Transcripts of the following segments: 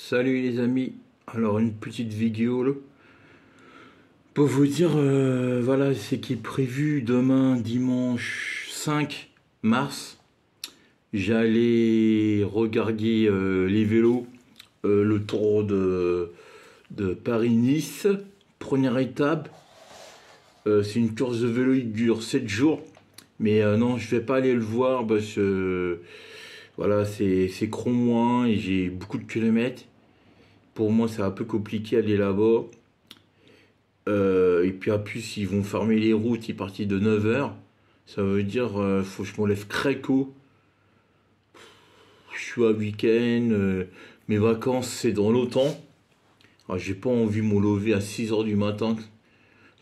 Salut les amis, alors une petite vidéo là, pour vous dire, voilà ce qui est prévu demain dimanche 5 mars. J'allais regarder les vélos, le tour de Paris-Nice, première étape. C'est une course de vélo, il dure 7 jours, mais non, je vais pas aller le voir parce que voilà, c'est Cromouin et j'ai beaucoup de kilomètres. Pour moi, c'est un peu compliqué d'aller là-bas. Et puis en plus, ils vont fermer les routes, ils partent de 9 heures. Ça veut dire, faut que je me lève très tôt. Je suis à week-end, mes vacances, c'est dans longtemps. Alors, j'ai pas envie de me lever à 6 heures du matin.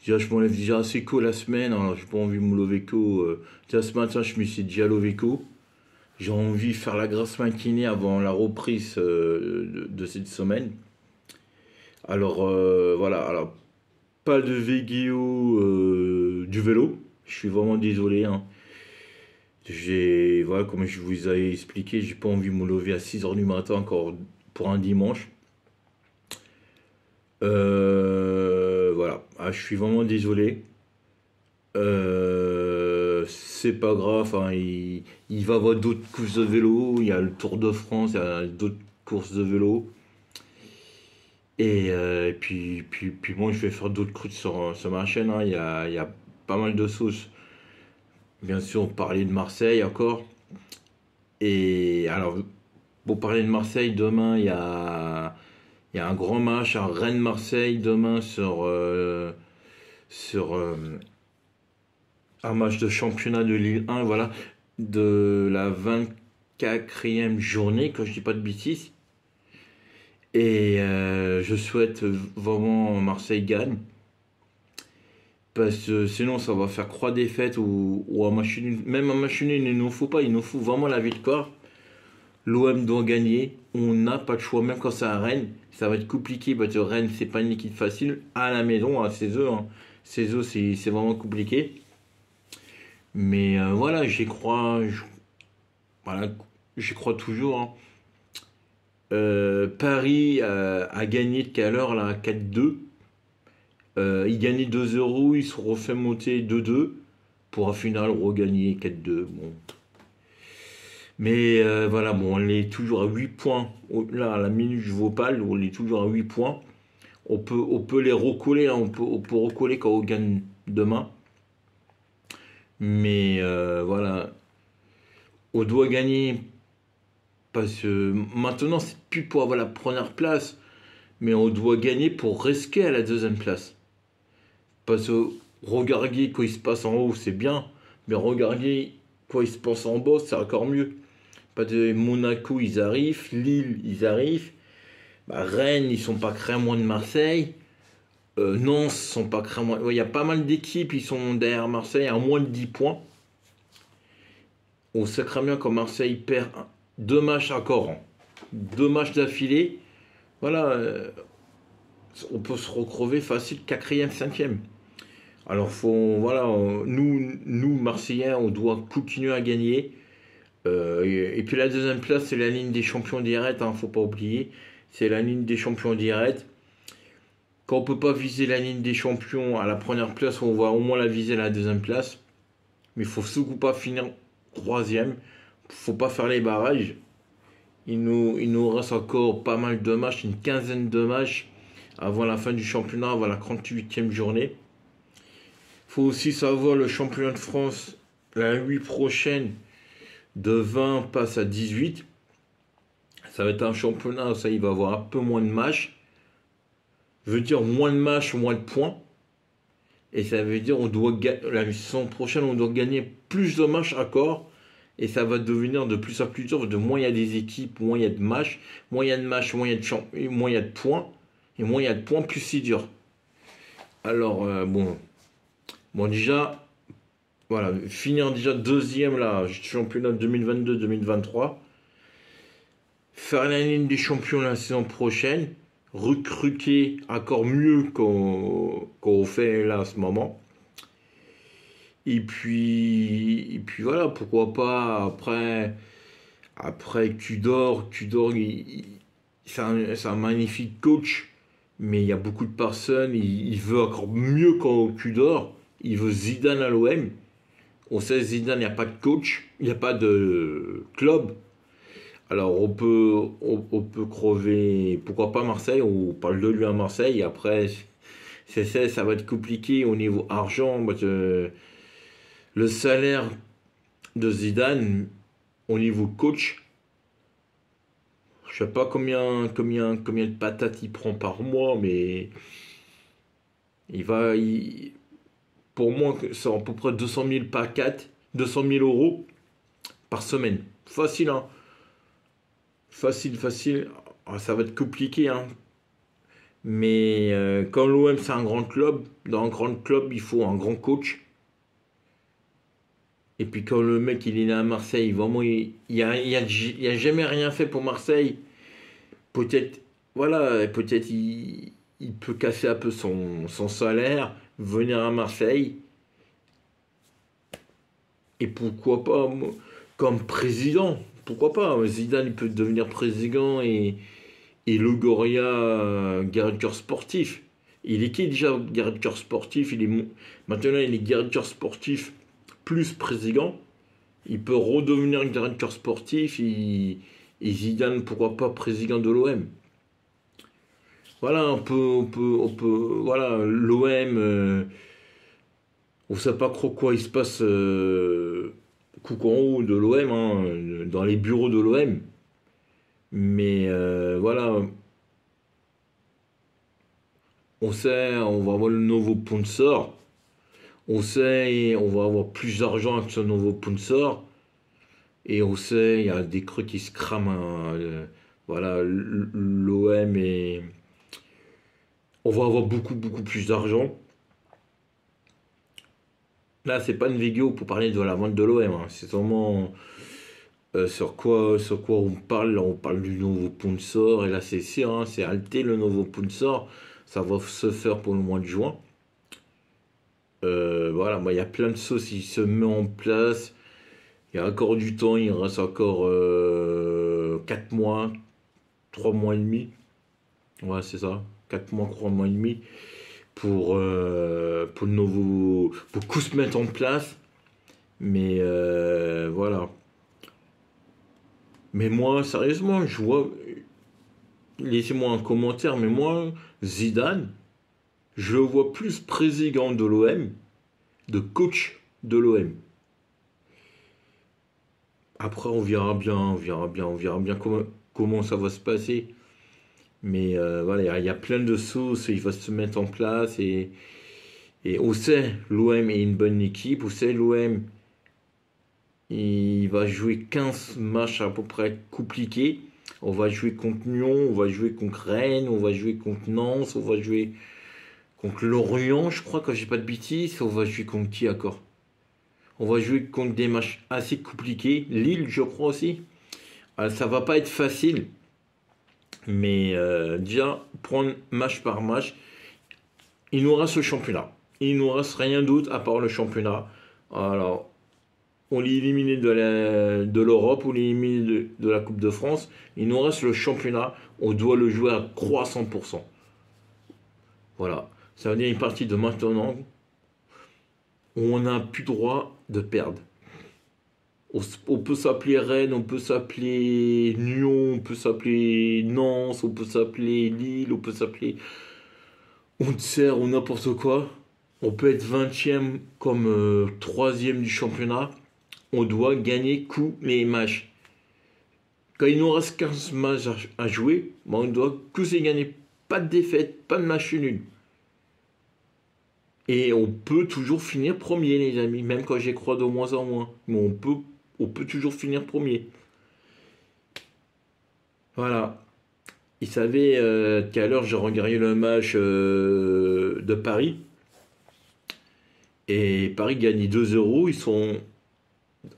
Déjà, je me lève déjà assez tôt la semaine, alors j'ai pas envie de me lever tôt. Déjà ce matin, je me suis déjà levé tôt. J'ai envie de faire la grasse matinée avant la reprise de cette semaine. Alors voilà, alors pas de vidéo du vélo. Je suis vraiment désolé, hein. Voilà, comme je vous ai expliqué, j'ai pas envie de me lever à 6 heures du matin encore pour un dimanche. Voilà, ah, je suis vraiment désolé. C'est pas grave, hein, il va y avoir d'autres courses de vélo. Il y a le Tour de France, il y a d'autres courses de vélo. Et puis moi, je vais faire d'autres courses sur ma chaîne, hein. Il y a pas mal de sauces. Bien sûr, parler de Marseille encore. Et alors, pour parler de Marseille, demain, il y a un grand match, un Rennes-Marseille, demain sur un match de championnat de Ligue 1, voilà, de la 24e journée, quand je dis pas de bêtises. Et je souhaite vraiment Marseille gagne. Parce que sinon, ça va faire croix des fêtes ou à machine. Même à machine, il ne nous faut pas. Il nous faut vraiment la victoire. L'OM doit gagner. On n'a pas de choix. Même quand c'est à Rennes, ça va être compliqué. Parce que Rennes, c'est pas une équipe facile. À la maison, à chez eux, hein. Chez eux, c'est vraiment compliqué. Mais voilà, j'y crois. Voilà, j'y crois toujours, hein. Paris a gagné tout à l'heure là 4-2. Ils gagnaient 2-0, ils se sont refait monter 2-2 pour un final regagner 4-2. Bon. Mais voilà, bon, on est toujours à 8 points. Là, à la minute je vaux pas, on est toujours à 8 points. On peut les recoller, hein, on peut recoller quand on gagne demain. Mais voilà, on doit gagner parce que maintenant, c'est plus pour avoir la première place, mais on doit gagner pour rester à la deuxième place. Parce que regarder quoi il se passe en haut, c'est bien, mais regarder quoi il se passe en bas, c'est encore mieux. Pas de Monaco, ils arrivent, Lille, ils arrivent, bah, Rennes, ils sont pas très loin de Marseille, Nantes, ils sont pas très loin. Ouais, il y a pas mal d'équipes, ils sont derrière Marseille à moins de 10 points. On sait très bien quand Marseille perd deux matchs encore, hein. Deux matchs d'affilée, voilà, on peut se recrever facile quatrième, cinquième. Alors voilà, nous Marseillais, on doit continuer à gagner. Et puis la deuxième place, c'est la ligne des champions directs, hein, faut pas oublier. C'est la ligne des champions directs. Quand on peut pas viser la ligne des champions à la première place, on va au moins la viser à la deuxième place. Mais il faut surtout pas finir troisième. Faut pas faire les barrages. Il nous reste encore pas mal de matchs, une quinzaine de matchs avant la fin du championnat, avant la 38e journée. Faut aussi savoir le championnat de France, la 8 prochaine, de 20 passe à 18. Ça va être un championnat, ça il va avoir un peu moins de matchs. Veut dire moins de matchs, moins de points. Et ça veut dire la saison prochaine, on doit gagner plus de matchs encore. Et ça va devenir de plus en plus dur. De moins il y a des équipes, moins il y a de matchs. Moins il y a de matchs, moins il y a moins il y a de points. Et moins il y a de points, plus c'est dur. Alors, bon déjà, voilà, finir déjà deuxième là, championnat 2022-2023. Faire la ligne des champions la saison prochaine. Recruter encore mieux qu'on fait là à ce moment. Et puis voilà, pourquoi pas après tu dors, c'est un magnifique coach, mais il y a beaucoup de personnes, il veut encore mieux qu'au Tudor. Il veut Zidane à l'OM. On sait Zidane, il n'y a pas de coach, il n'y a pas de club. Alors on peut crever, pourquoi pas Marseille, on parle de lui à Marseille, et après ça va être compliqué au niveau argent, parce que le salaire de Zidane au niveau coach, je sais pas combien de patates il prend par mois, mais il va, il- pour moi, c'est à peu près 200 000 par 4, 200 000 euros par semaine. Facile, hein. Facile, facile. Ah, ça va être compliqué, hein. Mais quand l'OM c'est un grand club, dans un grand club, il faut un grand coach. Et puis quand le mec il est né à Marseille, vraiment il a jamais rien fait pour Marseille. Peut-être, voilà, peut-être il peut casser un peu son salaire, venir à Marseille. Et pourquoi pas, comme président, pourquoi pas, Zidane il peut devenir président et Longoria directeur sportif. Il est qui déjà directeur sportif? Maintenant il est directeur sportif plus président. Il peut redevenir directeur sportif et Zidane pourquoi pas président de l'OM. Voilà, voilà, l'OM, on sait pas trop quoi il se passe coucou en haut de l'OM, hein, dans les bureaux de l'OM. Mais voilà, on sait, on va avoir le nouveau sponsor. On sait, on va avoir plus d'argent avec ce nouveau sponsor. Et on sait, il y a des creux qui se crament, hein, voilà, l'OM et on va avoir beaucoup plus d'argent. Là, c'est pas une vidéo pour parler de la vente de l'OM, hein. C'est vraiment sur quoi on parle. Là, on parle du nouveau sponsor. Et là, c'est sûr, hein, c'est Alté, le nouveau sponsor. Ça va se faire pour le mois de juin. Voilà, moi, il y a plein de choses qui se mettent en place. Il y a encore du temps, il reste encore 4 mois, 3 mois et demi. Ouais, c'est ça. 4 mois, 3 mois et demi pour le nouveau. Pour tout se mettre en place. Mais voilà. Mais moi, sérieusement, je vois. Laissez-moi un commentaire, mais moi, Zidane, je le vois plus président de l'OM, de coach de l'OM. Après, on verra bien comment ça va se passer. Mais voilà, il y a plein de sauces, il va se mettre en place et on sait, l'OM est une bonne équipe, on sait, l'OM, il va jouer 15 matchs à peu près compliqués. On va jouer contre Lyon, on va jouer contre Rennes, on va jouer contre Nantes, on va jouer contre Lorient, je crois, quand j'ai pas de bêtises, on va jouer contre qui encore? On va jouer contre des matchs assez compliqués. Lille, je crois aussi. Ça va pas être facile, mais déjà, prendre match par match, il nous reste le championnat. Il nous reste rien d'autre à part le championnat. Alors, on est éliminé de l'Europe, on est éliminé de la Coupe de France. Il nous reste le championnat. On doit le jouer à 300%. Voilà. Ça veut dire une partie de maintenant où on n'a plus droit de perdre. On peut s'appeler Rennes, on peut s'appeler Lyon, on peut s'appeler Nantes, on peut s'appeler Lille, on peut s'appeler Auxerre ou n'importe quoi. On peut être 20e comme 3e du championnat. On doit gagner tous les matchs. Quand il nous reste 15 matchs à jouer, ben on doit tous les gagner. Pas de défaite, pas de match nul. Et on peut toujours finir premier, les amis, même quand j'y crois de moins en moins. Mais on peut toujours finir premier. Voilà. Il savait qu'à l'heure, j'ai regardé le match de Paris. Et Paris gagne 2-0. Ils sont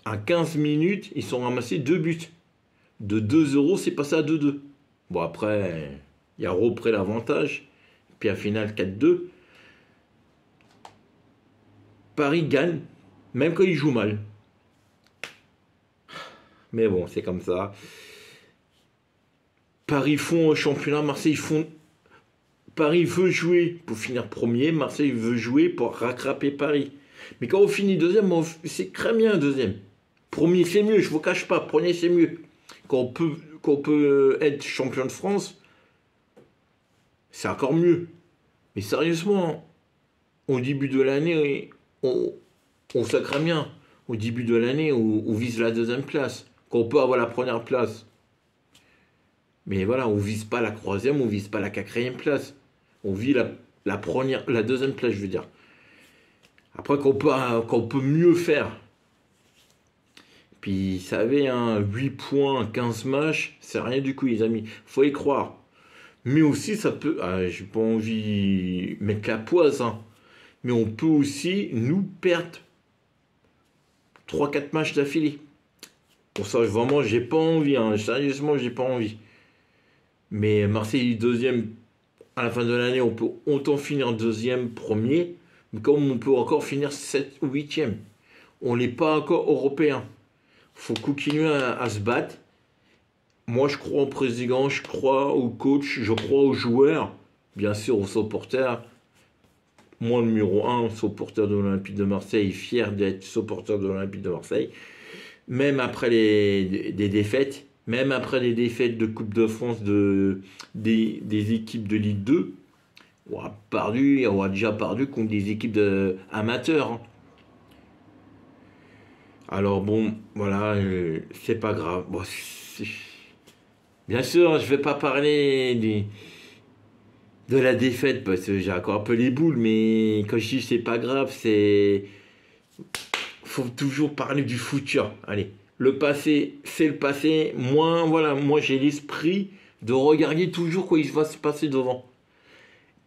à 15 minutes, ils sont ramassés 2 buts. De 2-0, c'est passé à 2-2. Bon, après, il y a repris l'avantage. Puis à finale 4-2. Paris gagne, même quand il joue mal. Mais bon, c'est comme ça. Paris font un championnat, Marseille font. Paris veut jouer pour finir premier, Marseille veut jouer pour rattraper Paris. Mais quand on finit deuxième, c'est très bien deuxième. Premier c'est mieux, je vous cache pas, premier c'est mieux. Quand on peut être champion de France, c'est encore mieux. Mais sérieusement, au début de l'année, on sacre bien. Au début de l'année, on vise la deuxième place. Quand on peut avoir la première place. Mais voilà, on vise pas la troisième, on vise pas la quatrième place. On vise la deuxième place, je veux dire. Après, qu'on peut mieux faire. Puis, vous savez, hein, 8 points, 15 matchs, c'est rien du coup, les amis. Faut y croire. Mais aussi, ça peut. J'ai pas envie de mettre la poisse, hein. Mais on peut aussi nous perdre 3-4 matchs d'affilée. Pour ça, vraiment, j'ai pas envie, hein. Sérieusement, j'ai pas envie. Mais Marseille deuxième, à la fin de l'année, on peut autant finir deuxième, premier, mais comme on peut encore finir 7 ou 8e. On n'est pas encore européen. Faut continuer à se battre. Moi, je crois au président, je crois au coach, je crois aux joueurs, bien sûr aux supporters. Moi, le numéro 1, supporter de l'Olympique de Marseille, fier d'être supporter de l'Olympique de Marseille. Même après des défaites, même après les défaites de Coupe de France des équipes de Ligue 2, on a déjà perdu contre des équipes amateurs, hein. Alors bon, voilà, c'est pas grave. Bon, bien sûr, je vais pas parler de la défaite parce que j'ai encore un peu les boules, mais quand je dis c'est pas grave, faut toujours parler du futur. Allez, le passé, c'est le passé. Moi j'ai l'esprit de regarder toujours quoi il va se passer devant.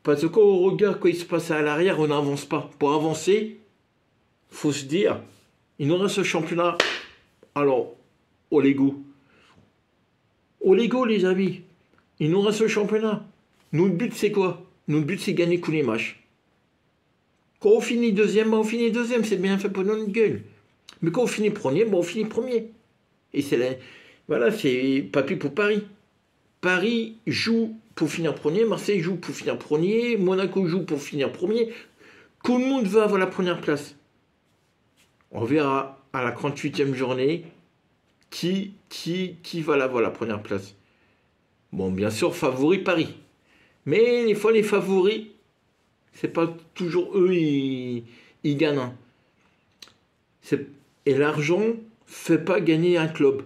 Parce que quand on regarde quoi il se passe à l'arrière, on n'avance pas. Pour avancer, faut se dire, il nous reste ce championnat. Alors, au Lego. Au Lego, les amis. Il nous reste ce championnat. Notre but, c'est quoi? Notre but, c'est gagner tous les matchs. Quand on finit deuxième, on finit deuxième. C'est bien fait pour notre gueule. Mais quand on finit premier, on finit premier. Et voilà, c'est papier pour Paris. Paris joue pour finir premier. Marseille joue pour finir premier. Monaco joue pour finir premier. Tout le monde veut avoir la première place. On verra à la 38e journée qui va l'avoir la première place. Bon, bien sûr, favori Paris. Mais des fois, les favoris, c'est pas toujours eux, ils gagnent, hein. Et l'argent fait pas gagner un club.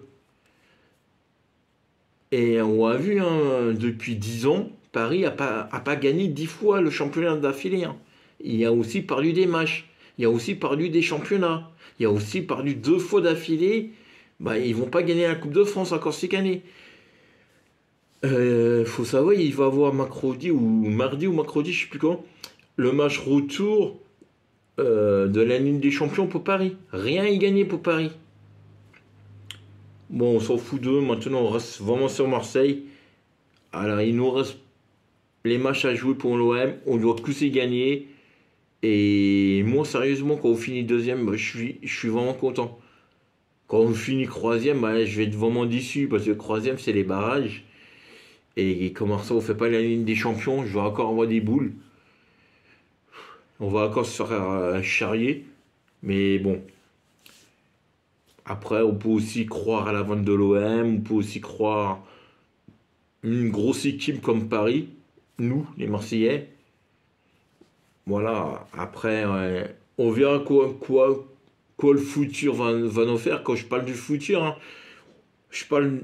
Et on a vu, hein, depuis 10 ans, Paris a pas gagné 10 fois le championnat d'affilée, hein. Il a aussi perdu des matchs. Il a aussi perdu des championnats. Il a aussi perdu 2 fois d'affilée. Bah, ils vont pas gagner la Coupe de France encore cette année. Faut savoir, il va avoir mardi ou mercredi, je sais plus quand, le match retour de la Ligue des Champions pour Paris. Rien y gagné pour Paris. Bon, on s'en fout d'eux. Maintenant, on reste vraiment sur Marseille. Alors, il nous reste les matchs à jouer pour l'OM. On doit tous y gagner. Et moi, sérieusement, quand on finit deuxième, bah, je suis vraiment content. Quand on finit troisième, bah, je vais être vraiment déçu parce que troisième, c'est les barrages. Et comme ça, on fait pas la Ligue des Champions, je vais encore avoir des boules. On va encore se faire charrier. Mais bon. Après, on peut aussi croire à la vente de l'OM. On peut aussi croire une grosse équipe comme Paris. Nous, les Marseillais. Voilà. Après, on verra quoi le futur va nous faire. Quand je parle du futur, hein, je parle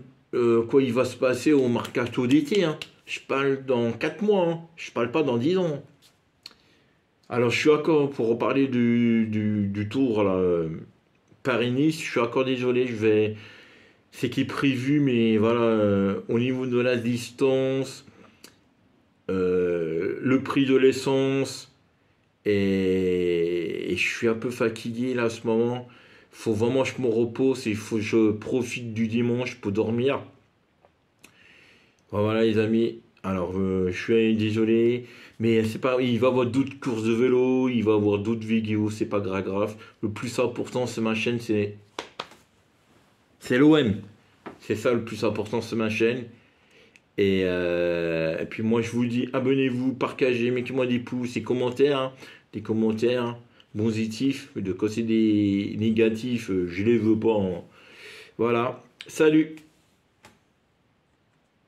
quoi il va se passer au mercato d'été, hein. Je parle dans 4 mois, hein. Je parle pas dans 10 ans. Alors je suis d'accord pour reparler du tour là, Paris-Nice, je suis encore désolé, c'est qui est prévu, mais voilà, au niveau de la distance, le prix de l'essence, et je suis un peu fatigué là à ce moment. Faut vraiment que je me repose et il faut que je profite du dimanche pour dormir. Voilà les amis. Alors je suis désolé, mais c'est pas. Il va y avoir d'autres courses de vélo, il va y avoir d'autres vidéos, c'est pas grave. Le plus important c'est ma chaîne, c'est l'OM. C'est ça le plus important, c'est ma chaîne. Et puis moi je vous dis, abonnez-vous, partagez, mettez-moi des pouces et commentaires, hein. Des commentaires positifs. De quand c'est des négatifs, je les veux pas, hein. Voilà, salut!